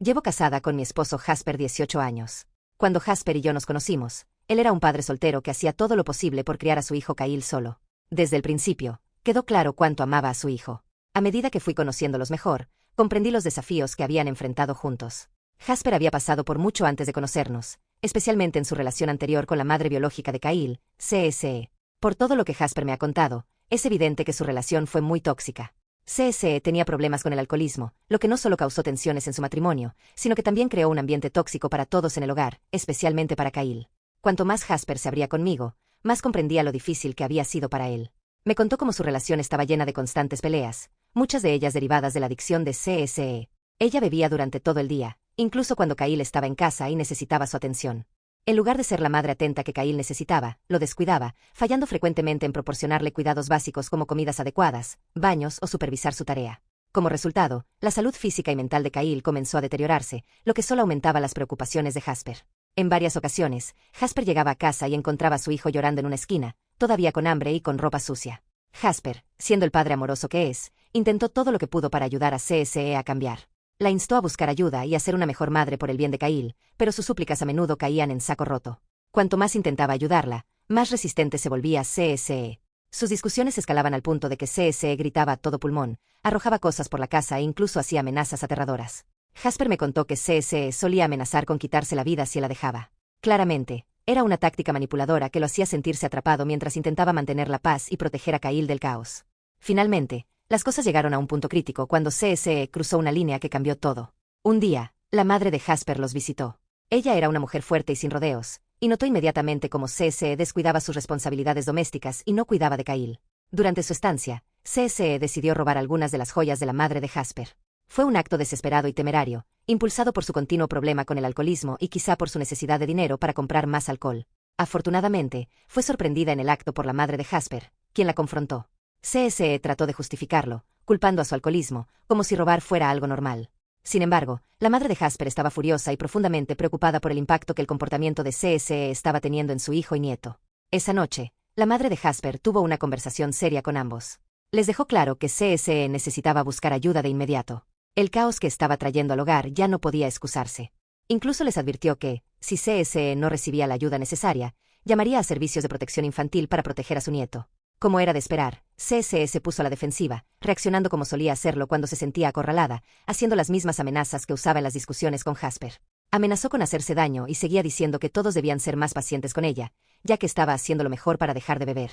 Llevo casada con mi esposo Jasper 18 años. Cuando Jasper y yo nos conocimos, él era un padre soltero que hacía todo lo posible por criar a su hijo Kyle solo. Desde el principio, quedó claro cuánto amaba a su hijo. A medida que fui conociéndolos mejor, comprendí los desafíos que habían enfrentado juntos. Jasper había pasado por mucho antes de conocernos, especialmente en su relación anterior con la madre biológica de Kyle, CSE. Por todo lo que Jasper me ha contado, es evidente que su relación fue muy tóxica. CSE tenía problemas con el alcoholismo, lo que no solo causó tensiones en su matrimonio, sino que también creó un ambiente tóxico para todos en el hogar, especialmente para Kyle. Cuanto más Jasper se abría conmigo, más comprendía lo difícil que había sido para él. Me contó cómo su relación estaba llena de constantes peleas, muchas de ellas derivadas de la adicción de CSE. Ella bebía durante todo el día, incluso cuando Kyle estaba en casa y necesitaba su atención. En lugar de ser la madre atenta que Kyle necesitaba, lo descuidaba, fallando frecuentemente en proporcionarle cuidados básicos como comidas adecuadas, baños o supervisar su tarea. Como resultado, la salud física y mental de Kyle comenzó a deteriorarse, lo que solo aumentaba las preocupaciones de Jasper. En varias ocasiones, Jasper llegaba a casa y encontraba a su hijo llorando en una esquina, todavía con hambre y con ropa sucia. Jasper, siendo el padre amoroso que es, intentó todo lo que pudo para ayudar a CSE a cambiar. La instó a buscar ayuda y a ser una mejor madre por el bien de Kyle, pero sus súplicas a menudo caían en saco roto. Cuanto más intentaba ayudarla, más resistente se volvía CSE. Sus discusiones escalaban al punto de que CSE gritaba a todo pulmón, arrojaba cosas por la casa e incluso hacía amenazas aterradoras. Jasper me contó que CSE solía amenazar con quitarse la vida si la dejaba. Claramente, era una táctica manipuladora que lo hacía sentirse atrapado mientras intentaba mantener la paz y proteger a Kyle del caos. Finalmente, las cosas llegaron a un punto crítico cuando CSE cruzó una línea que cambió todo. Un día, la madre de Jasper los visitó. Ella era una mujer fuerte y sin rodeos, y notó inmediatamente cómo CSE descuidaba sus responsabilidades domésticas y no cuidaba de Kyle. Durante su estancia, CSE decidió robar algunas de las joyas de la madre de Jasper. Fue un acto desesperado y temerario, impulsado por su continuo problema con el alcoholismo y quizá por su necesidad de dinero para comprar más alcohol. Afortunadamente, fue sorprendida en el acto por la madre de Jasper, quien la confrontó. CSE trató de justificarlo, culpando a su alcoholismo, como si robar fuera algo normal. Sin embargo, la madre de Jasper estaba furiosa y profundamente preocupada por el impacto que el comportamiento de CSE estaba teniendo en su hijo y nieto. Esa noche, la madre de Jasper tuvo una conversación seria con ambos. Les dejó claro que CSE necesitaba buscar ayuda de inmediato. El caos que estaba trayendo al hogar ya no podía excusarse. Incluso les advirtió que, si CSE no recibía la ayuda necesaria, llamaría a servicios de protección infantil para proteger a su nieto. Como era de esperar, CSE se puso a la defensiva, reaccionando como solía hacerlo cuando se sentía acorralada, haciendo las mismas amenazas que usaba en las discusiones con Jasper. Amenazó con hacerse daño y seguía diciendo que todos debían ser más pacientes con ella, ya que estaba haciendo lo mejor para dejar de beber.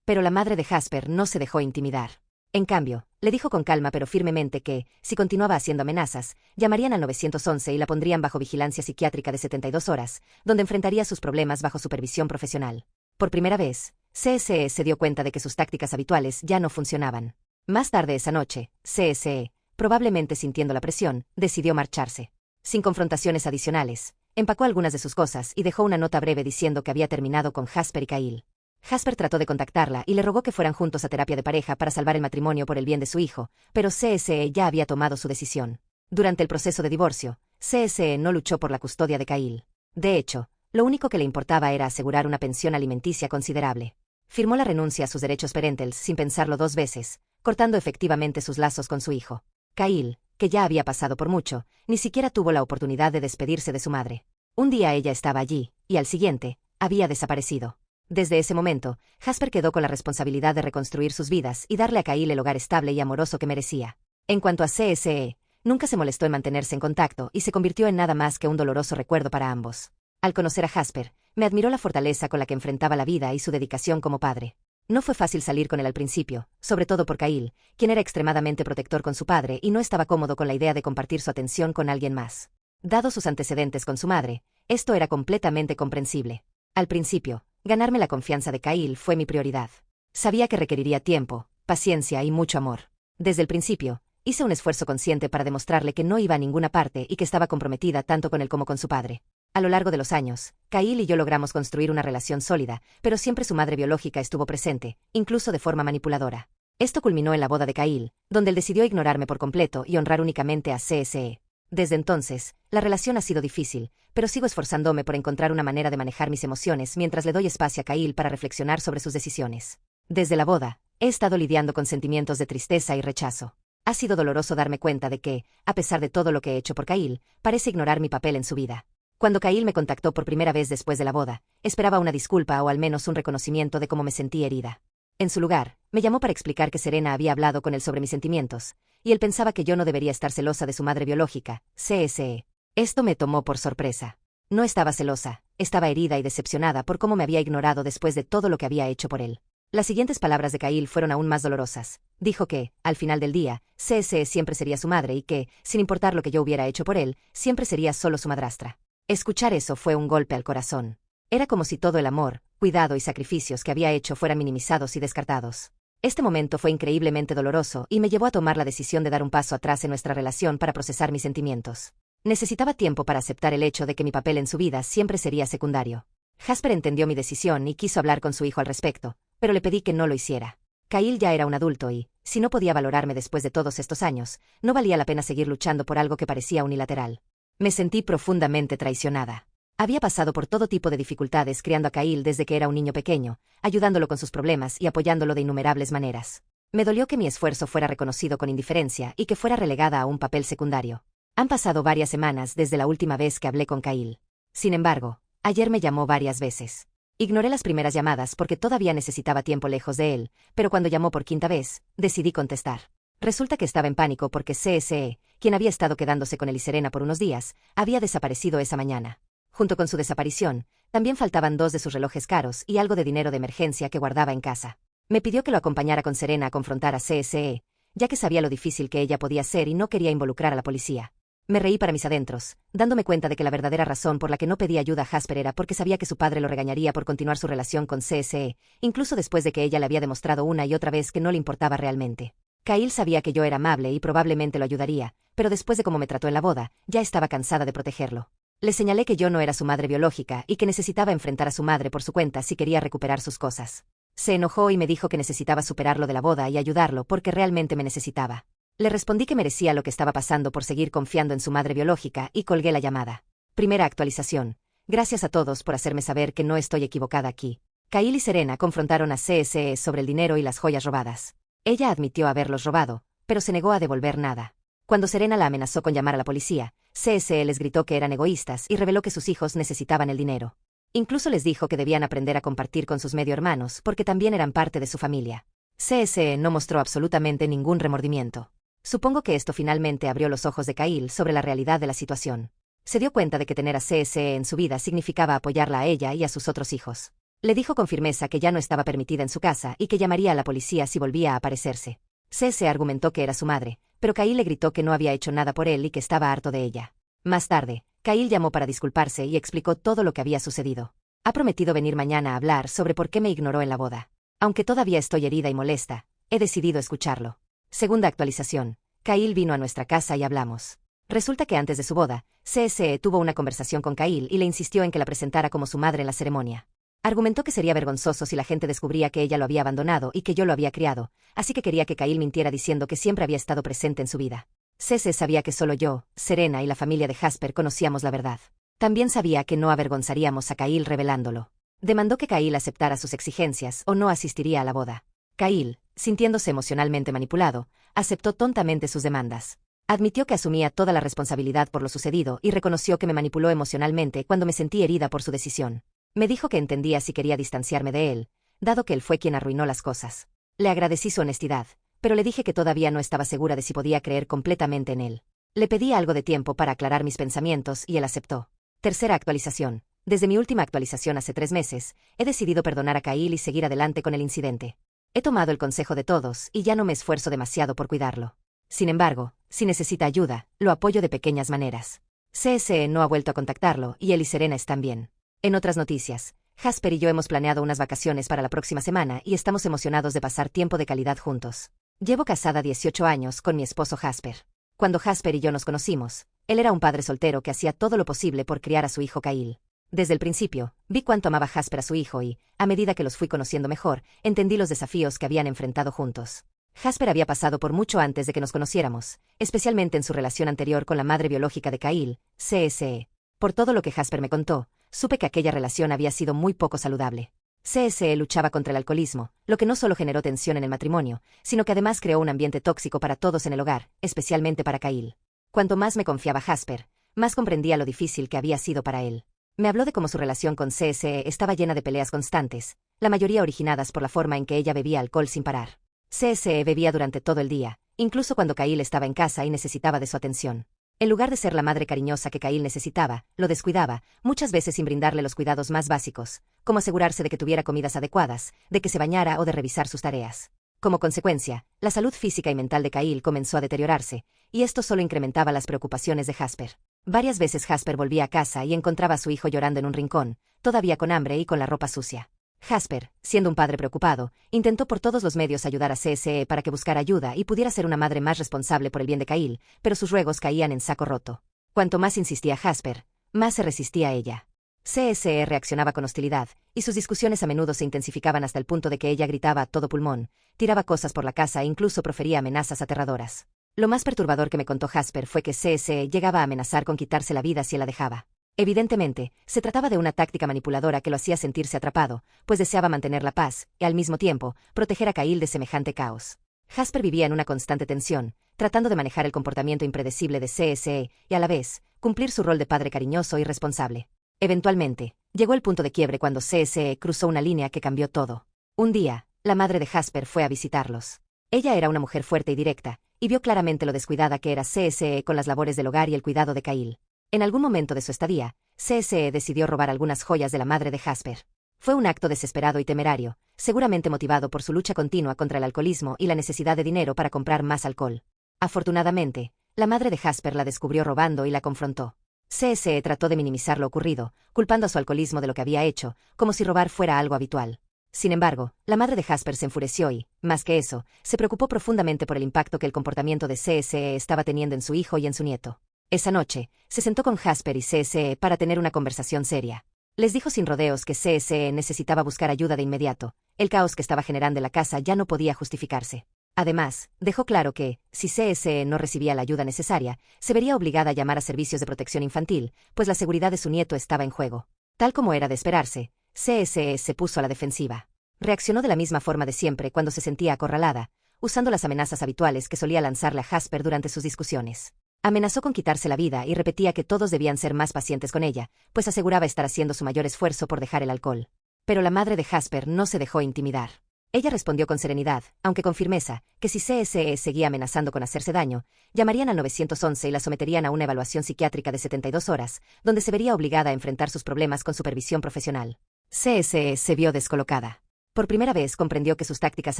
Pero la madre de Jasper no se dejó intimidar. En cambio, le dijo con calma pero firmemente que, si continuaba haciendo amenazas, llamarían al 911 y la pondrían bajo vigilancia psiquiátrica de 72 horas, donde enfrentaría sus problemas bajo supervisión profesional. Por primera vez, CSE se dio cuenta de que sus tácticas habituales ya no funcionaban. Más tarde esa noche, CSE, probablemente sintiendo la presión, decidió marcharse. Sin confrontaciones adicionales, empacó algunas de sus cosas y dejó una nota breve diciendo que había terminado con Jasper y Kyle. Jasper trató de contactarla y le rogó que fueran juntos a terapia de pareja para salvar el matrimonio por el bien de su hijo, pero CSE ya había tomado su decisión. Durante el proceso de divorcio, CSE no luchó por la custodia de Kyle. De hecho, lo único que le importaba era asegurar una pensión alimenticia considerable. Firmó la renuncia a sus derechos parentales sin pensarlo dos veces, cortando efectivamente sus lazos con su hijo. Kyle, que ya había pasado por mucho, ni siquiera tuvo la oportunidad de despedirse de su madre. Un día ella estaba allí, y al siguiente, había desaparecido. Desde ese momento, Jasper quedó con la responsabilidad de reconstruir sus vidas y darle a Kyle el hogar estable y amoroso que merecía. En cuanto a CSE, nunca se molestó en mantenerse en contacto y se convirtió en nada más que un doloroso recuerdo para ambos. Al conocer a Jasper, me admiró la fortaleza con la que enfrentaba la vida y su dedicación como padre. No fue fácil salir con él al principio, sobre todo por Kyle, quien era extremadamente protector con su padre y no estaba cómodo con la idea de compartir su atención con alguien más. Dado sus antecedentes con su madre, esto era completamente comprensible. Al principio, ganarme la confianza de Kyle fue mi prioridad. Sabía que requeriría tiempo, paciencia y mucho amor. Desde el principio, hice un esfuerzo consciente para demostrarle que no iba a ninguna parte y que estaba comprometida tanto con él como con su padre. A lo largo de los años, Kyle y yo logramos construir una relación sólida, pero siempre su madre biológica estuvo presente, incluso de forma manipuladora. Esto culminó en la boda de Kyle, donde él decidió ignorarme por completo y honrar únicamente a CSE. Desde entonces, la relación ha sido difícil, pero sigo esforzándome por encontrar una manera de manejar mis emociones mientras le doy espacio a Kyle para reflexionar sobre sus decisiones. Desde la boda, he estado lidiando con sentimientos de tristeza y rechazo. Ha sido doloroso darme cuenta de que, a pesar de todo lo que he hecho por Kyle, parece ignorar mi papel en su vida. Cuando Kyle me contactó por primera vez después de la boda, esperaba una disculpa o al menos un reconocimiento de cómo me sentí herida. En su lugar, me llamó para explicar que Serena había hablado con él sobre mis sentimientos, y él pensaba que yo no debería estar celosa de su madre biológica, CSE. Esto me tomó por sorpresa. No estaba celosa, estaba herida y decepcionada por cómo me había ignorado después de todo lo que había hecho por él. Las siguientes palabras de Kyle fueron aún más dolorosas. Dijo que, al final del día, CSE siempre sería su madre y que, sin importar lo que yo hubiera hecho por él, siempre sería solo su madrastra. Escuchar eso fue un golpe al corazón. Era como si todo el amor, cuidado y sacrificios que había hecho fueran minimizados y descartados. Este momento fue increíblemente doloroso y me llevó a tomar la decisión de dar un paso atrás en nuestra relación para procesar mis sentimientos. Necesitaba tiempo para aceptar el hecho de que mi papel en su vida siempre sería secundario. Jasper entendió mi decisión y quiso hablar con su hijo al respecto, pero le pedí que no lo hiciera. Kyle ya era un adulto y, si no podía valorarme después de todos estos años, no valía la pena seguir luchando por algo que parecía unilateral. Me sentí profundamente traicionada. Había pasado por todo tipo de dificultades criando a Kyle desde que era un niño pequeño, ayudándolo con sus problemas y apoyándolo de innumerables maneras. Me dolió que mi esfuerzo fuera reconocido con indiferencia y que fuera relegada a un papel secundario. Han pasado varias semanas desde la última vez que hablé con Kyle. Sin embargo, ayer me llamó varias veces. Ignoré las primeras llamadas porque todavía necesitaba tiempo lejos de él, pero cuando llamó por quinta vez, decidí contestar. Resulta que estaba en pánico porque CSE, quien había estado quedándose con él y Serena por unos días, había desaparecido esa mañana. Junto con su desaparición, también faltaban 2 de sus relojes caros y algo de dinero de emergencia que guardaba en casa. Me pidió que lo acompañara con Serena a confrontar a CSE, ya que sabía lo difícil que ella podía ser y no quería involucrar a la policía. Me reí para mis adentros, dándome cuenta de que la verdadera razón por la que no pedía ayuda a Jasper era porque sabía que su padre lo regañaría por continuar su relación con CSE, incluso después de que ella le había demostrado una y otra vez que no le importaba realmente. Kyle sabía que yo era amable y probablemente lo ayudaría, pero después de cómo me trató en la boda, ya estaba cansada de protegerlo. Le señalé que yo no era su madre biológica y que necesitaba enfrentar a su madre por su cuenta si quería recuperar sus cosas. Se enojó y me dijo que necesitaba superarlo de la boda y ayudarlo porque realmente me necesitaba. Le respondí que merecía lo que estaba pasando por seguir confiando en su madre biológica y colgué la llamada. Primera actualización. Gracias a todos por hacerme saber que no estoy equivocada aquí. Kyle y Serena confrontaron a CSE sobre el dinero y las joyas robadas. Ella admitió haberlos robado, pero se negó a devolver nada. Cuando Serena la amenazó con llamar a la policía, CSE les gritó que eran egoístas y reveló que sus hijos necesitaban el dinero. Incluso les dijo que debían aprender a compartir con sus medio hermanos porque también eran parte de su familia. CSE no mostró absolutamente ningún remordimiento. Supongo que esto finalmente abrió los ojos de Kyle sobre la realidad de la situación. Se dio cuenta de que tener a CSE en su vida significaba apoyarla a ella y a sus otros hijos. Le dijo con firmeza que ya no estaba permitida en su casa y que llamaría a la policía si volvía a aparecerse. CSE argumentó que era su madre, pero Kyle le gritó que no había hecho nada por él y que estaba harto de ella. Más tarde, Kyle llamó para disculparse y explicó todo lo que había sucedido. Ha prometido venir mañana a hablar sobre por qué me ignoró en la boda. Aunque todavía estoy herida y molesta, he decidido escucharlo. Segunda actualización. Kyle vino a nuestra casa y hablamos. Resulta que antes de su boda, CSE tuvo una conversación con Kyle y le insistió en que la presentara como su madre en la ceremonia. Argumentó que sería vergonzoso si la gente descubría que ella lo había abandonado y que yo lo había criado, así que quería que Kyle mintiera diciendo que siempre había estado presente en su vida. CSE sabía que solo yo, Serena y la familia de Jasper conocíamos la verdad. También sabía que no avergonzaríamos a Kyle revelándolo. Demandó que Kyle aceptara sus exigencias o no asistiría a la boda. Kyle, sintiéndose emocionalmente manipulado, aceptó tontamente sus demandas. Admitió que asumía toda la responsabilidad por lo sucedido y reconoció que me manipuló emocionalmente cuando me sentí herida por su decisión. Me dijo que entendía si quería distanciarme de él, dado que él fue quien arruinó las cosas. Le agradecí su honestidad, pero le dije que todavía no estaba segura de si podía creer completamente en él. Le pedí algo de tiempo para aclarar mis pensamientos y él aceptó. Tercera actualización. Desde mi última actualización hace 3 meses, he decidido perdonar a Kyle y seguir adelante con el incidente. He tomado el consejo de todos y ya no me esfuerzo demasiado por cuidarlo. Sin embargo, si necesita ayuda, lo apoyo de pequeñas maneras. CSE no ha vuelto a contactarlo y él y Serena están bien. En otras noticias, Jasper y yo hemos planeado unas vacaciones para la próxima semana y estamos emocionados de pasar tiempo de calidad juntos. Llevo casada 18 años con mi esposo Jasper. Cuando Jasper y yo nos conocimos, él era un padre soltero que hacía todo lo posible por criar a su hijo Kyle. Desde el principio, vi cuánto amaba Jasper a su hijo y, a medida que los fui conociendo mejor, entendí los desafíos que habían enfrentado juntos. Jasper había pasado por mucho antes de que nos conociéramos, especialmente en su relación anterior con la madre biológica de Kyle, CSE. Por todo lo que Jasper me contó, supe que aquella relación había sido muy poco saludable. CSE luchaba contra el alcoholismo, lo que no solo generó tensión en el matrimonio, sino que además creó un ambiente tóxico para todos en el hogar, especialmente para Kyle. Cuanto más me confiaba Jasper, más comprendía lo difícil que había sido para él. Me habló de cómo su relación con CSE estaba llena de peleas constantes, la mayoría originadas por la forma en que ella bebía alcohol sin parar. CSE bebía durante todo el día, incluso cuando Kyle estaba en casa y necesitaba de su atención. En lugar de ser la madre cariñosa que Kyle necesitaba, lo descuidaba, muchas veces sin brindarle los cuidados más básicos, como asegurarse de que tuviera comidas adecuadas, de que se bañara o de revisar sus tareas. Como consecuencia, la salud física y mental de Kyle comenzó a deteriorarse, y esto solo incrementaba las preocupaciones de Jasper. Varias veces Jasper volvía a casa y encontraba a su hijo llorando en un rincón, todavía con hambre y con la ropa sucia. Jasper, siendo un padre preocupado, intentó por todos los medios ayudar a CSE para que buscara ayuda y pudiera ser una madre más responsable por el bien de Kyle, pero sus ruegos caían en saco roto. Cuanto más insistía Jasper, más se resistía a ella. CSE reaccionaba con hostilidad, y sus discusiones a menudo se intensificaban hasta el punto de que ella gritaba a todo pulmón, tiraba cosas por la casa e incluso profería amenazas aterradoras. Lo más perturbador que me contó Jasper fue que CSE llegaba a amenazar con quitarse la vida si él la dejaba. Evidentemente, se trataba de una táctica manipuladora que lo hacía sentirse atrapado, pues deseaba mantener la paz y, al mismo tiempo, proteger a Kyle de semejante caos. Jasper vivía en una constante tensión, tratando de manejar el comportamiento impredecible de CSE y, a la vez, cumplir su rol de padre cariñoso y responsable. Eventualmente, llegó el punto de quiebre cuando CSE cruzó una línea que cambió todo. Un día, la madre de Jasper fue a visitarlos. Ella era una mujer fuerte y directa, y vio claramente lo descuidada que era CSE con las labores del hogar y el cuidado de Kyle. En algún momento de su estadía, CSE decidió robar algunas joyas de la madre de Jasper. Fue un acto desesperado y temerario, seguramente motivado por su lucha continua contra el alcoholismo y la necesidad de dinero para comprar más alcohol. Afortunadamente, la madre de Jasper la descubrió robando y la confrontó. CSE trató de minimizar lo ocurrido, culpando a su alcoholismo de lo que había hecho, como si robar fuera algo habitual. Sin embargo, la madre de Jasper se enfureció y, más que eso, se preocupó profundamente por el impacto que el comportamiento de CSE estaba teniendo en su hijo y en su nieto. Esa noche, se sentó con Jasper y CSE para tener una conversación seria. Les dijo sin rodeos que CSE necesitaba buscar ayuda de inmediato. El caos que estaba generando en la casa ya no podía justificarse. Además, dejó claro que, si CSE no recibía la ayuda necesaria, se vería obligada a llamar a servicios de protección infantil, pues la seguridad de su nieto estaba en juego. Tal como era de esperarse, CSE se puso a la defensiva. Reaccionó de la misma forma de siempre cuando se sentía acorralada, usando las amenazas habituales que solía lanzarle a Jasper durante sus discusiones. Amenazó con quitarse la vida y repetía que todos debían ser más pacientes con ella, pues aseguraba estar haciendo su mayor esfuerzo por dejar el alcohol. Pero la madre de Jasper no se dejó intimidar. Ella respondió con serenidad, aunque con firmeza, que si CSE seguía amenazando con hacerse daño, llamarían al 911 y la someterían a una evaluación psiquiátrica de 72 horas, donde se vería obligada a enfrentar sus problemas con supervisión profesional. CSE se vio descolocada. Por primera vez comprendió que sus tácticas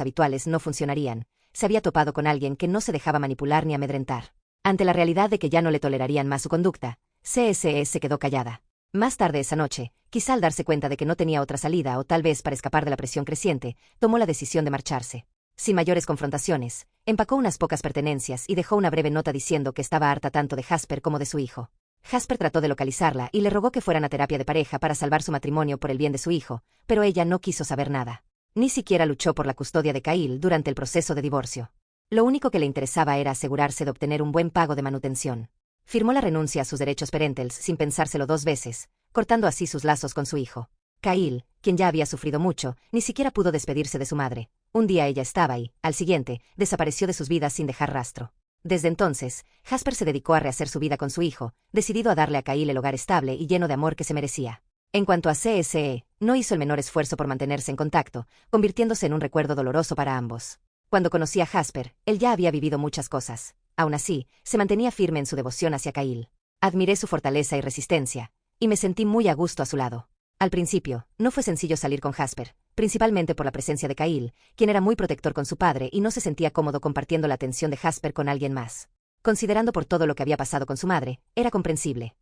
habituales no funcionarían. Se había topado con alguien que no se dejaba manipular ni amedrentar. Ante la realidad de que ya no le tolerarían más su conducta, CSE se quedó callada. Más tarde esa noche, quizá al darse cuenta de que no tenía otra salida o tal vez para escapar de la presión creciente, tomó la decisión de marcharse. Sin mayores confrontaciones, empacó unas pocas pertenencias y dejó una breve nota diciendo que estaba harta tanto de Jasper como de su hijo. Jasper trató de localizarla y le rogó que fueran a terapia de pareja para salvar su matrimonio por el bien de su hijo, pero ella no quiso saber nada. Ni siquiera luchó por la custodia de Kyle durante el proceso de divorcio. Lo único que le interesaba era asegurarse de obtener un buen pago de manutención. Firmó la renuncia a sus derechos parentales sin pensárselo 2 veces, cortando así sus lazos con su hijo. Kyle, quien ya había sufrido mucho, ni siquiera pudo despedirse de su madre. Un día ella estaba y, al siguiente, desapareció de sus vidas sin dejar rastro. Desde entonces, Jasper se dedicó a rehacer su vida con su hijo, decidido a darle a Kyle el hogar estable y lleno de amor que se merecía. En cuanto a CSE, no hizo el menor esfuerzo por mantenerse en contacto, convirtiéndose en un recuerdo doloroso para ambos. Cuando conocí a Jasper, él ya había vivido muchas cosas. Aún así, se mantenía firme en su devoción hacia Kyle. Admiré su fortaleza y resistencia, y me sentí muy a gusto a su lado. Al principio, no fue sencillo salir con Jasper, principalmente por la presencia de Kyle, quien era muy protector con su padre y no se sentía cómodo compartiendo la atención de Jasper con alguien más. Considerando por todo lo que había pasado con su madre, era comprensible.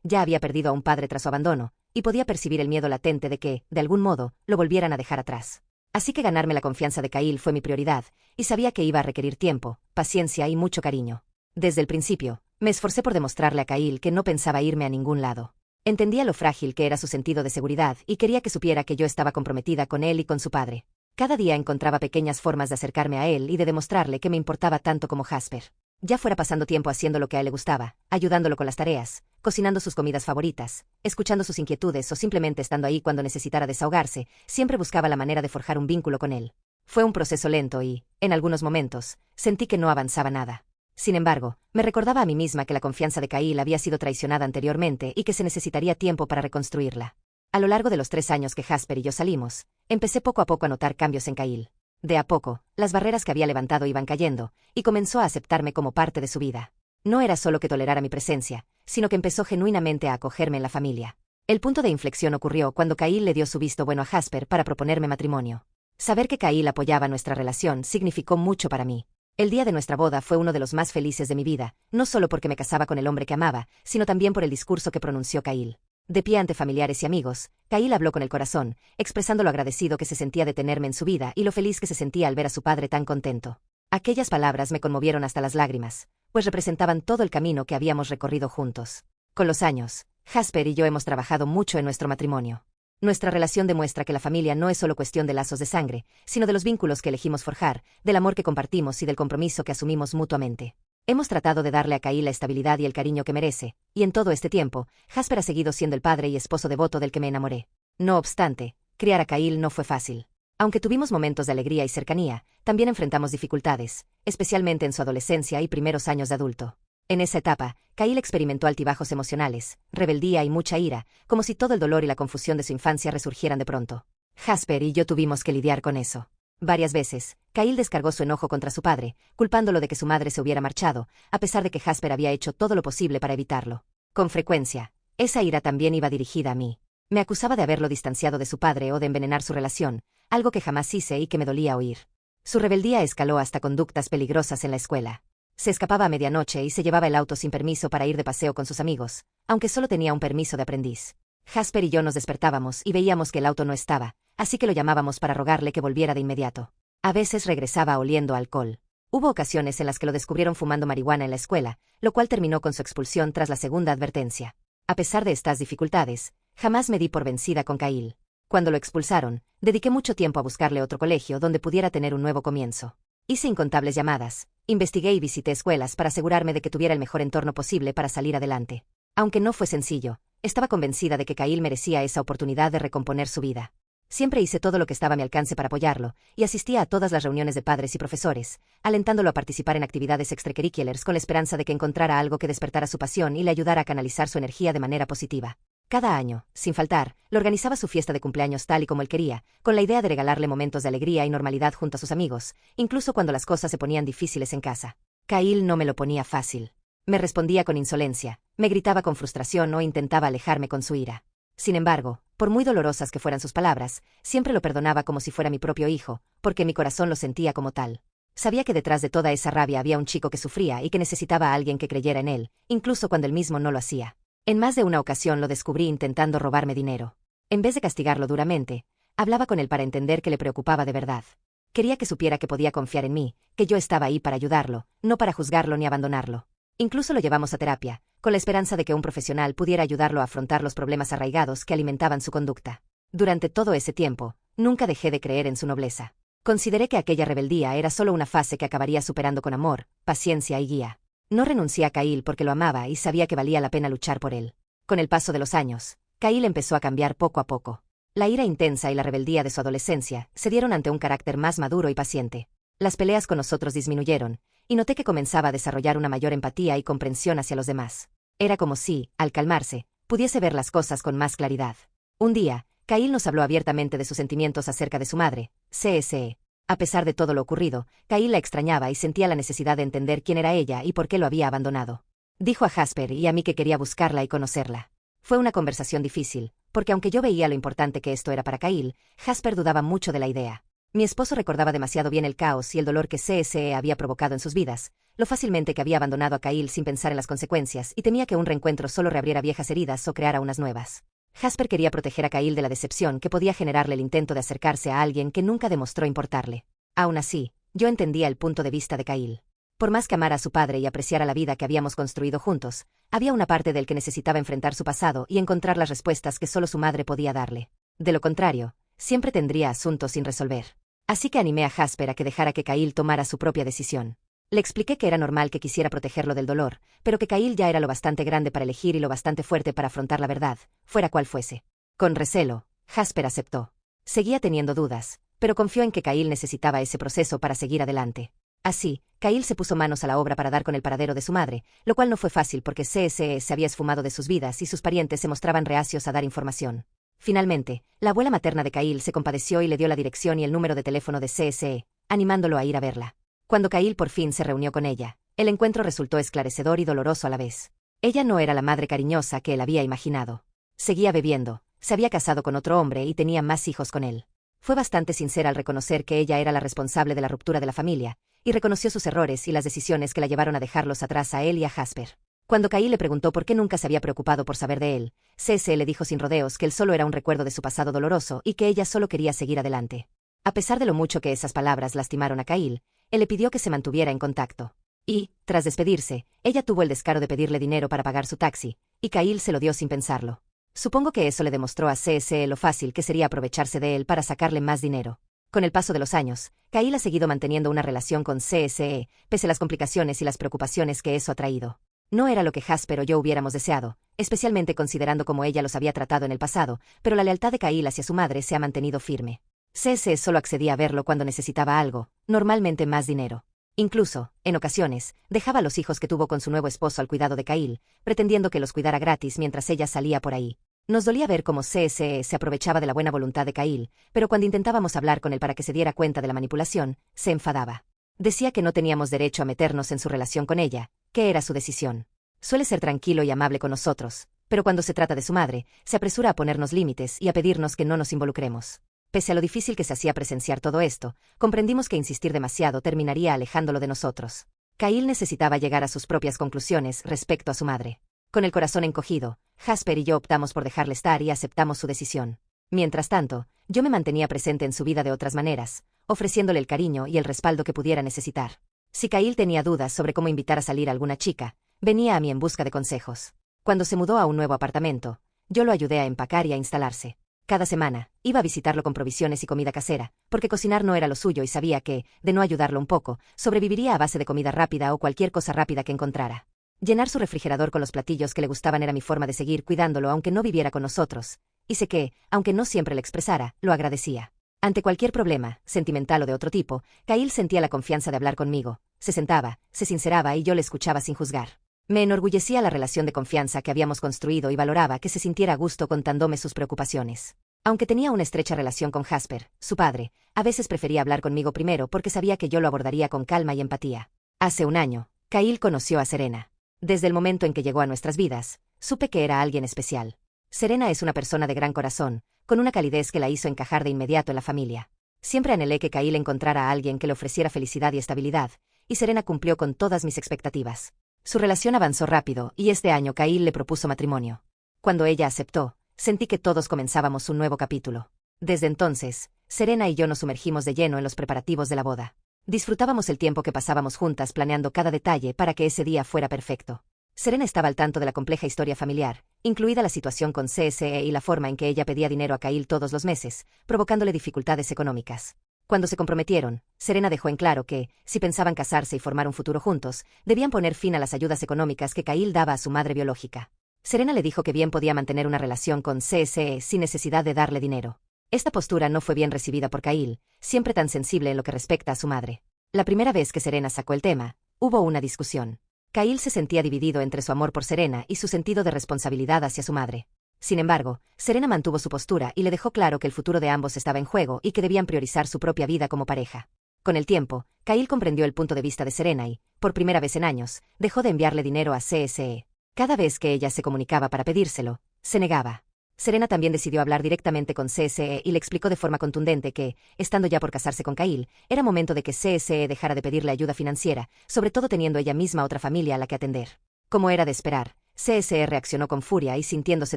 Ya había perdido a un padre tras su abandono, y podía percibir el miedo latente de que, de algún modo, lo volvieran a dejar atrás. Así que ganarme la confianza de Kyle fue mi prioridad, y sabía que iba a requerir tiempo, paciencia y mucho cariño. Desde el principio, me esforcé por demostrarle a Kyle que no pensaba irme a ningún lado. Entendía lo frágil que era su sentido de seguridad y quería que supiera que yo estaba comprometida con él y con su padre. Cada día encontraba pequeñas formas de acercarme a él y de demostrarle que me importaba tanto como Jasper. Ya fuera pasando tiempo haciendo lo que a él le gustaba, ayudándolo con las tareas, cocinando sus comidas favoritas, escuchando sus inquietudes o simplemente estando ahí cuando necesitara desahogarse, siempre buscaba la manera de forjar un vínculo con él. Fue un proceso lento y, en algunos momentos, sentí que no avanzaba nada. Sin embargo, me recordaba a mí misma que la confianza de Kyle había sido traicionada anteriormente y que se necesitaría tiempo para reconstruirla. A lo largo de los 3 años que Jasper y yo salimos, empecé poco a poco a notar cambios en Kyle. De a poco, las barreras que había levantado iban cayendo, y comenzó a aceptarme como parte de su vida. No era solo que tolerara mi presencia, sino que empezó genuinamente a acogerme en la familia. El punto de inflexión ocurrió cuando Kyle le dio su visto bueno a Jasper para proponerme matrimonio. Saber que Kyle apoyaba nuestra relación significó mucho para mí. El día de nuestra boda fue uno de los más felices de mi vida, no solo porque me casaba con el hombre que amaba, sino también por el discurso que pronunció Kyle. De pie ante familiares y amigos, Kyle habló con el corazón, expresando lo agradecido que se sentía de tenerme en su vida y lo feliz que se sentía al ver a su padre tan contento. Aquellas palabras me conmovieron hasta las lágrimas, pues representaban todo el camino que habíamos recorrido juntos. Con los años, Jasper y yo hemos trabajado mucho en nuestro matrimonio. Nuestra relación demuestra que la familia no es solo cuestión de lazos de sangre, sino de los vínculos que elegimos forjar, del amor que compartimos y del compromiso que asumimos mutuamente. Hemos tratado de darle a Kyle la estabilidad y el cariño que merece, y en todo este tiempo, Jasper ha seguido siendo el padre y esposo devoto del que me enamoré. No obstante, criar a Kyle no fue fácil. Aunque tuvimos momentos de alegría y cercanía, también enfrentamos dificultades, especialmente en su adolescencia y primeros años de adulto. En esa etapa, Kyle experimentó altibajos emocionales, rebeldía y mucha ira, como si todo el dolor y la confusión de su infancia resurgieran de pronto. Jasper y yo tuvimos que lidiar con eso. Varias veces, Kyle descargó su enojo contra su padre, culpándolo de que su madre se hubiera marchado, a pesar de que Jasper había hecho todo lo posible para evitarlo. Con frecuencia, esa ira también iba dirigida a mí. Me acusaba de haberlo distanciado de su padre o de envenenar su relación, algo que jamás hice y que me dolía oír. Su rebeldía escaló hasta conductas peligrosas en la escuela. Se escapaba a medianoche y se llevaba el auto sin permiso para ir de paseo con sus amigos, aunque solo tenía un permiso de aprendiz. Jasper y yo nos despertábamos y veíamos que el auto no estaba, así que lo llamábamos para rogarle que volviera de inmediato. A veces regresaba oliendo a alcohol. Hubo ocasiones en las que lo descubrieron fumando marihuana en la escuela, lo cual terminó con su expulsión tras la segunda advertencia. A pesar de estas dificultades, jamás me di por vencida con Kyle. Cuando lo expulsaron, dediqué mucho tiempo a buscarle otro colegio donde pudiera tener un nuevo comienzo. Hice incontables llamadas, investigué y visité escuelas para asegurarme de que tuviera el mejor entorno posible para salir adelante. Aunque no fue sencillo, estaba convencida de que Kyle merecía esa oportunidad de recomponer su vida. Siempre hice todo lo que estaba a mi alcance para apoyarlo, y asistía a todas las reuniones de padres y profesores, alentándolo a participar en actividades extracurriculares con la esperanza de que encontrara algo que despertara su pasión y le ayudara a canalizar su energía de manera positiva. Cada año, sin faltar, le organizaba su fiesta de cumpleaños tal y como él quería, con la idea de regalarle momentos de alegría y normalidad junto a sus amigos, incluso cuando las cosas se ponían difíciles en casa. Kyle no me lo ponía fácil. Me respondía con insolencia, me gritaba con frustración o intentaba alejarme con su ira. Sin embargo, por muy dolorosas que fueran sus palabras, siempre lo perdonaba como si fuera mi propio hijo, porque mi corazón lo sentía como tal. Sabía que detrás de toda esa rabia había un chico que sufría y que necesitaba a alguien que creyera en él, incluso cuando él mismo no lo hacía. En más de una ocasión lo descubrí intentando robarme dinero. En vez de castigarlo duramente, hablaba con él para entender que le preocupaba de verdad. Quería que supiera que podía confiar en mí, que yo estaba ahí para ayudarlo, no para juzgarlo ni abandonarlo. Incluso lo llevamos a terapia, con la esperanza de que un profesional pudiera ayudarlo a afrontar los problemas arraigados que alimentaban su conducta. Durante todo ese tiempo, nunca dejé de creer en su nobleza. Consideré que aquella rebeldía era solo una fase que acabaría superando con amor, paciencia y guía. No renuncié a Kyle porque lo amaba y sabía que valía la pena luchar por él. Con el paso de los años, Kyle empezó a cambiar poco a poco. La ira intensa y la rebeldía de su adolescencia se dieron ante un carácter más maduro y paciente. Las peleas con nosotros disminuyeron, y noté que comenzaba a desarrollar una mayor empatía y comprensión hacia los demás. Era como si, al calmarse, pudiese ver las cosas con más claridad. Un día, Kyle nos habló abiertamente de sus sentimientos acerca de su madre, CSE. A pesar de todo lo ocurrido, Kyle la extrañaba y sentía la necesidad de entender quién era ella y por qué lo había abandonado. Dijo a Jasper y a mí que quería buscarla y conocerla. Fue una conversación difícil, porque aunque yo veía lo importante que esto era para Kyle, Jasper dudaba mucho de la idea. Mi esposo recordaba demasiado bien el caos y el dolor que CSE había provocado en sus vidas, lo fácilmente que había abandonado a Kyle sin pensar en las consecuencias y temía que un reencuentro solo reabriera viejas heridas o creara unas nuevas. Jasper quería proteger a Kyle de la decepción que podía generarle el intento de acercarse a alguien que nunca demostró importarle. Aún así, yo entendía el punto de vista de Kyle. Por más que amara a su padre y apreciara la vida que habíamos construido juntos, había una parte de él que necesitaba enfrentar su pasado y encontrar las respuestas que solo su madre podía darle. De lo contrario, siempre tendría asuntos sin resolver. Así que animé a Jasper a que dejara que Kyle tomara su propia decisión. Le expliqué que era normal que quisiera protegerlo del dolor, pero que Kyle ya era lo bastante grande para elegir y lo bastante fuerte para afrontar la verdad, fuera cual fuese. Con recelo, Jasper aceptó. Seguía teniendo dudas, pero confió en que Kyle necesitaba ese proceso para seguir adelante. Así, Kyle se puso manos a la obra para dar con el paradero de su madre, lo cual no fue fácil porque CSE se había esfumado de sus vidas y sus parientes se mostraban reacios a dar información. Finalmente, la abuela materna de Kyle se compadeció y le dio la dirección y el número de teléfono de CSE, animándolo a ir a verla. Cuando Kyle por fin se reunió con ella, el encuentro resultó esclarecedor y doloroso a la vez. Ella no era la madre cariñosa que él había imaginado. Seguía bebiendo, se había casado con otro hombre y tenía más hijos con él. Fue bastante sincera al reconocer que ella era la responsable de la ruptura de la familia, y reconoció sus errores y las decisiones que la llevaron a dejarlos atrás a él y a Jasper. Cuando Kyle le preguntó por qué nunca se había preocupado por saber de él, CSE le dijo sin rodeos que él solo era un recuerdo de su pasado doloroso y que ella solo quería seguir adelante. A pesar de lo mucho que esas palabras lastimaron a Kyle, él le pidió que se mantuviera en contacto. Y, tras despedirse, ella tuvo el descaro de pedirle dinero para pagar su taxi, y Kyle se lo dio sin pensarlo. Supongo que eso le demostró a CSE lo fácil que sería aprovecharse de él para sacarle más dinero. Con el paso de los años, Kyle ha seguido manteniendo una relación con CSE, pese a las complicaciones y las preocupaciones que eso ha traído. No era lo que Jasper o yo hubiéramos deseado, especialmente considerando cómo ella los había tratado en el pasado, pero la lealtad de Kyle hacia su madre se ha mantenido firme. CSE solo accedía a verlo cuando necesitaba algo, normalmente más dinero. Incluso, en ocasiones, dejaba a los hijos que tuvo con su nuevo esposo al cuidado de Kyle, pretendiendo que los cuidara gratis mientras ella salía por ahí. Nos dolía ver cómo CSE se aprovechaba de la buena voluntad de Kyle, pero cuando intentábamos hablar con él para que se diera cuenta de la manipulación, se enfadaba. Decía que no teníamos derecho a meternos en su relación con ella, que era su decisión. Suele ser tranquilo y amable con nosotros, pero cuando se trata de su madre, se apresura a ponernos límites y a pedirnos que no nos involucremos. Pese a lo difícil que se hacía presenciar todo esto, comprendimos que insistir demasiado terminaría alejándolo de nosotros. Kyle necesitaba llegar a sus propias conclusiones respecto a su madre. Con el corazón encogido, Jasper y yo optamos por dejarle estar y aceptamos su decisión. Mientras tanto, yo me mantenía presente en su vida de otras maneras, ofreciéndole el cariño y el respaldo que pudiera necesitar. Si Kyle tenía dudas sobre cómo invitar a salir a alguna chica, venía a mí en busca de consejos. Cuando se mudó a un nuevo apartamento, yo lo ayudé a empacar y a instalarse. Cada semana, iba a visitarlo con provisiones y comida casera, porque cocinar no era lo suyo y sabía que, de no ayudarlo un poco, sobreviviría a base de comida rápida o cualquier cosa rápida que encontrara. Llenar su refrigerador con los platillos que le gustaban era mi forma de seguir cuidándolo aunque no viviera con nosotros, y sé que, aunque no siempre le expresara, lo agradecía. Ante cualquier problema, sentimental o de otro tipo, Kyle sentía la confianza de hablar conmigo, se sentaba, se sinceraba y yo le escuchaba sin juzgar. Me enorgullecía la relación de confianza que habíamos construido y valoraba que se sintiera a gusto contándome sus preocupaciones. Aunque tenía una estrecha relación con Jasper, su padre, a veces prefería hablar conmigo primero porque sabía que yo lo abordaría con calma y empatía. Hace un año, Kyle conoció a Serena. Desde el momento en que llegó a nuestras vidas, supe que era alguien especial. Serena es una persona de gran corazón, con una calidez que la hizo encajar de inmediato en la familia. Siempre anhelé que Kyle encontrara a alguien que le ofreciera felicidad y estabilidad, y Serena cumplió con todas mis expectativas. Su relación avanzó rápido, y este año Kyle le propuso matrimonio. Cuando ella aceptó, sentí que todos comenzábamos un nuevo capítulo. Desde entonces, Serena y yo nos sumergimos de lleno en los preparativos de la boda. Disfrutábamos el tiempo que pasábamos juntas planeando cada detalle para que ese día fuera perfecto. Serena estaba al tanto de la compleja historia familiar, incluida la situación con CSE y la forma en que ella pedía dinero a Kyle todos los meses, provocándole dificultades económicas. Cuando se comprometieron, Serena dejó en claro que, si pensaban casarse y formar un futuro juntos, debían poner fin a las ayudas económicas que Kyle daba a su madre biológica. Serena le dijo que bien podía mantener una relación con CSE sin necesidad de darle dinero. Esta postura no fue bien recibida por Kyle, siempre tan sensible en lo que respecta a su madre. La primera vez que Serena sacó el tema, hubo una discusión. Kyle se sentía dividido entre su amor por Serena y su sentido de responsabilidad hacia su madre. Sin embargo, Serena mantuvo su postura y le dejó claro que el futuro de ambos estaba en juego y que debían priorizar su propia vida como pareja. Con el tiempo, Kyle comprendió el punto de vista de Serena y, por primera vez en años, dejó de enviarle dinero a CSE. Cada vez que ella se comunicaba para pedírselo, se negaba. Serena también decidió hablar directamente con CSE y le explicó de forma contundente que, estando ya por casarse con Kyle, era momento de que CSE dejara de pedirle ayuda financiera, sobre todo teniendo ella misma otra familia a la que atender. Como era de esperar, CSE reaccionó con furia y sintiéndose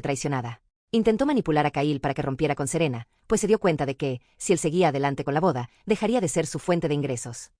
traicionada. Intentó manipular a Kyle para que rompiera con Serena, pues se dio cuenta de que, si él seguía adelante con la boda, dejaría de ser su fuente de ingresos.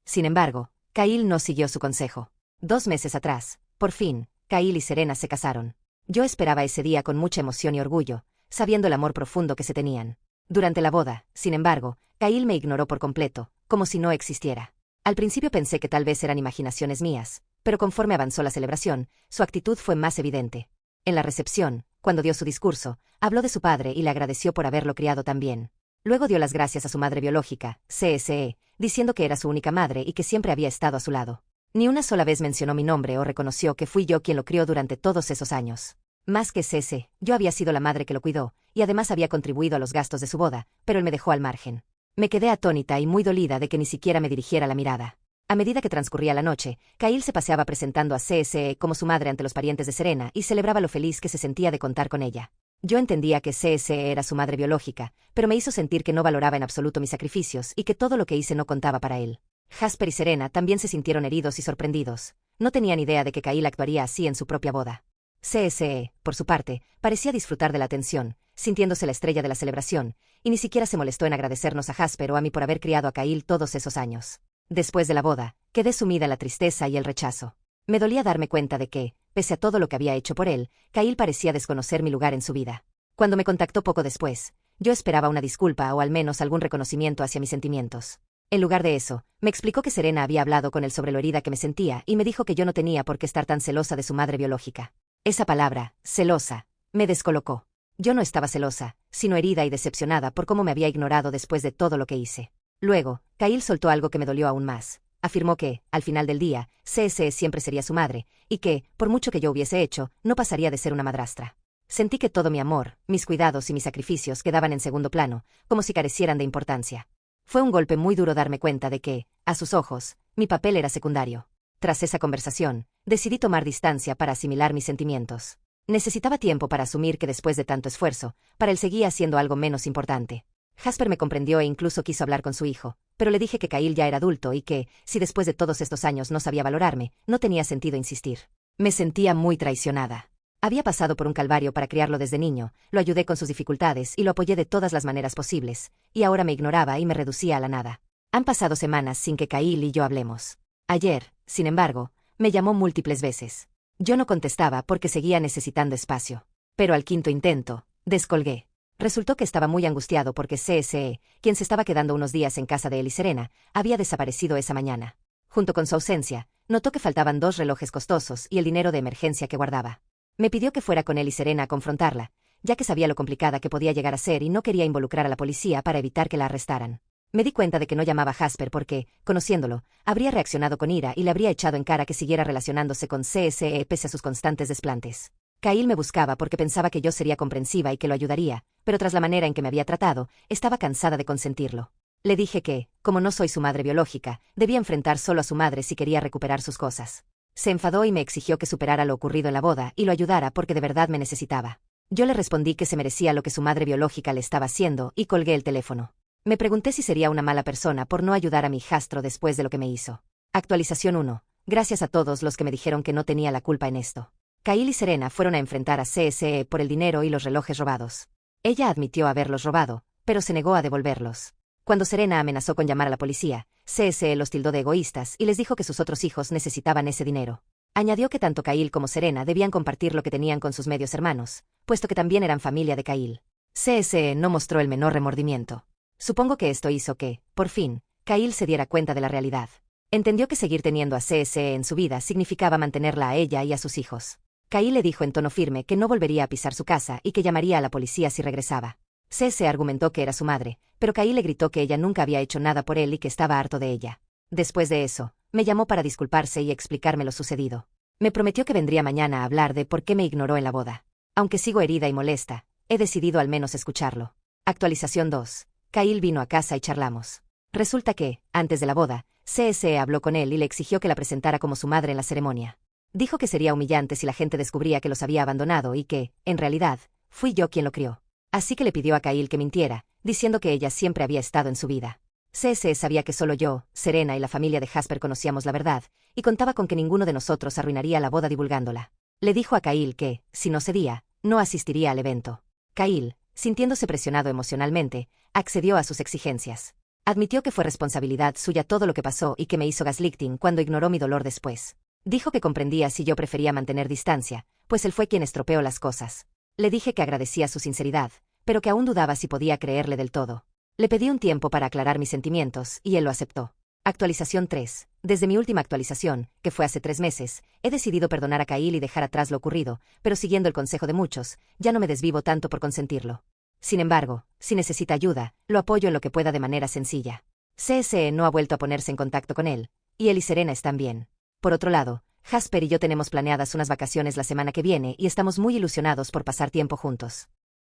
Sin embargo, Kyle no siguió su consejo. 2 meses atrás, por fin, Kyle y Serena se casaron. Yo esperaba ese día con mucha emoción y orgullo, sabiendo el amor profundo que se tenían. Durante la boda, sin embargo, Kyle me ignoró por completo, como si no existiera. Al principio pensé que tal vez eran imaginaciones mías, pero conforme avanzó la celebración, su actitud fue más evidente. En la recepción, cuando dio su discurso, habló de su padre y le agradeció por haberlo criado tan bien. Luego dio las gracias a su madre biológica, CSE, diciendo que era su única madre y que siempre había estado a su lado. Ni una sola vez mencionó mi nombre o reconoció que fui yo quien lo crió durante todos esos años. Más que CSE, yo había sido la madre que lo cuidó, y además había contribuido a los gastos de su boda, pero él me dejó al margen. Me quedé atónita y muy dolida de que ni siquiera me dirigiera la mirada. A medida que transcurría la noche, Kyle se paseaba presentando a CSE como su madre ante los parientes de Serena y celebraba lo feliz que se sentía de contar con ella. Yo entendía que CSE era su madre biológica, pero me hizo sentir que no valoraba en absoluto mis sacrificios y que todo lo que hice no contaba para él. Jasper y Serena también se sintieron heridos y sorprendidos. No tenían idea de que Kyle actuaría así en su propia boda. CSE, por su parte, parecía disfrutar de la atención, sintiéndose la estrella de la celebración, y ni siquiera se molestó en agradecernos a Jasper o a mí por haber criado a Kyle todos esos años. Después de la boda, quedé sumida en la tristeza y el rechazo. Me dolía darme cuenta de que, pese a todo lo que había hecho por él, Kyle parecía desconocer mi lugar en su vida. Cuando me contactó poco después, yo esperaba una disculpa o al menos algún reconocimiento hacia mis sentimientos. En lugar de eso, me explicó que Serena había hablado con él sobre lo herida que me sentía y me dijo que yo no tenía por qué estar tan celosa de su madre biológica. Esa palabra, celosa, me descolocó. Yo no estaba celosa, sino herida y decepcionada por cómo me había ignorado después de todo lo que hice. Luego, Kyle soltó algo que me dolió aún más. Afirmó que, al final del día, CSE siempre sería su madre, y que, por mucho que yo hubiese hecho, no pasaría de ser una madrastra. Sentí que todo mi amor, mis cuidados y mis sacrificios quedaban en segundo plano, como si carecieran de importancia. Fue un golpe muy duro darme cuenta de que, a sus ojos, mi papel era secundario. Tras esa conversación, decidí tomar distancia para asimilar mis sentimientos. Necesitaba tiempo para asumir que después de tanto esfuerzo, para él seguía siendo algo menos importante. Jasper me comprendió e incluso quiso hablar con su hijo, pero le dije que Kyle ya era adulto y que, si después de todos estos años no sabía valorarme, no tenía sentido insistir. Me sentía muy traicionada. Había pasado por un calvario para criarlo desde niño, lo ayudé con sus dificultades y lo apoyé de todas las maneras posibles, y ahora me ignoraba y me reducía a la nada. Han pasado semanas sin que Kyle y yo hablemos. Ayer, sin embargo, me llamó múltiples veces. Yo no contestaba porque seguía necesitando espacio. Pero al quinto intento, descolgué. Resultó que estaba muy angustiado porque CSE, quien se estaba quedando unos días en casa de él y Serena, había desaparecido esa mañana. Junto con su ausencia, notó que faltaban 2 relojes costosos y el dinero de emergencia que guardaba. Me pidió que fuera con él y Serena a confrontarla, ya que sabía lo complicada que podía llegar a ser y no quería involucrar a la policía para evitar que la arrestaran. Me di cuenta de que no llamaba a Jasper porque, conociéndolo, habría reaccionado con ira y le habría echado en cara que siguiera relacionándose con CSE pese a sus constantes desplantes. Kyle me buscaba porque pensaba que yo sería comprensiva y que lo ayudaría, pero tras la manera en que me había tratado, estaba cansada de consentirlo. Le dije que, como no soy su madre biológica, debía enfrentar solo a su madre si quería recuperar sus cosas. Se enfadó y me exigió que superara lo ocurrido en la boda y lo ayudara porque de verdad me necesitaba. Yo le respondí que se merecía lo que su madre biológica le estaba haciendo y colgué el teléfono. Me pregunté si sería una mala persona por no ayudar a mi hijastro después de lo que me hizo. Actualización 1. Gracias a todos los que me dijeron que no tenía la culpa en esto. Kyle y Serena fueron a enfrentar a CSE por el dinero y los relojes robados. Ella admitió haberlos robado, pero se negó a devolverlos. Cuando Serena amenazó con llamar a la policía, CSE los tildó de egoístas y les dijo que sus otros hijos necesitaban ese dinero. Añadió que tanto Kyle como Serena debían compartir lo que tenían con sus medios hermanos, puesto que también eran familia de Kyle. CSE no mostró el menor remordimiento. Supongo que esto hizo que, por fin, Kyle se diera cuenta de la realidad. Entendió que seguir teniendo a CSE en su vida significaba mantenerla a ella y a sus hijos. Kyle le dijo en tono firme que no volvería a pisar su casa y que llamaría a la policía si regresaba. CSE argumentó que era su madre, pero Kyle le gritó que ella nunca había hecho nada por él y que estaba harto de ella. Después de eso, me llamó para disculparse y explicarme lo sucedido. Me prometió que vendría mañana a hablar de por qué me ignoró en la boda. Aunque sigo herida y molesta, he decidido al menos escucharlo. Actualización 2. Kyle vino a casa y charlamos. Resulta que, antes de la boda, CSE habló con él y le exigió que la presentara como su madre en la ceremonia. Dijo que sería humillante si la gente descubría que los había abandonado y que, en realidad, fui yo quien lo crió. Así que le pidió a Kyle que mintiera, diciendo que ella siempre había estado en su vida. CSE sabía que solo yo, Serena y la familia de Jasper conocíamos la verdad, y contaba con que ninguno de nosotros arruinaría la boda divulgándola. Le dijo a Kyle que, si no cedía, no asistiría al evento. Kyle, sintiéndose presionado emocionalmente, accedió a sus exigencias. Admitió que fue responsabilidad suya todo lo que pasó y que me hizo gaslighting cuando ignoró mi dolor después. Dijo que comprendía si yo prefería mantener distancia, pues él fue quien estropeó las cosas. Le dije que agradecía su sinceridad, pero que aún dudaba si podía creerle del todo. Le pedí un tiempo para aclarar mis sentimientos, y él lo aceptó. Actualización 3. Desde mi última actualización, que fue hace 3 meses, he decidido perdonar a Kyle y dejar atrás lo ocurrido, pero siguiendo el consejo de muchos, ya no me desvivo tanto por consentirlo. Sin embargo, si necesita ayuda, lo apoyo en lo que pueda de manera sencilla. CSE no ha vuelto a ponerse en contacto con él, y él y Serena están bien. Por otro lado, Jasper y yo tenemos planeadas unas vacaciones la semana que viene y estamos muy ilusionados por pasar tiempo juntos.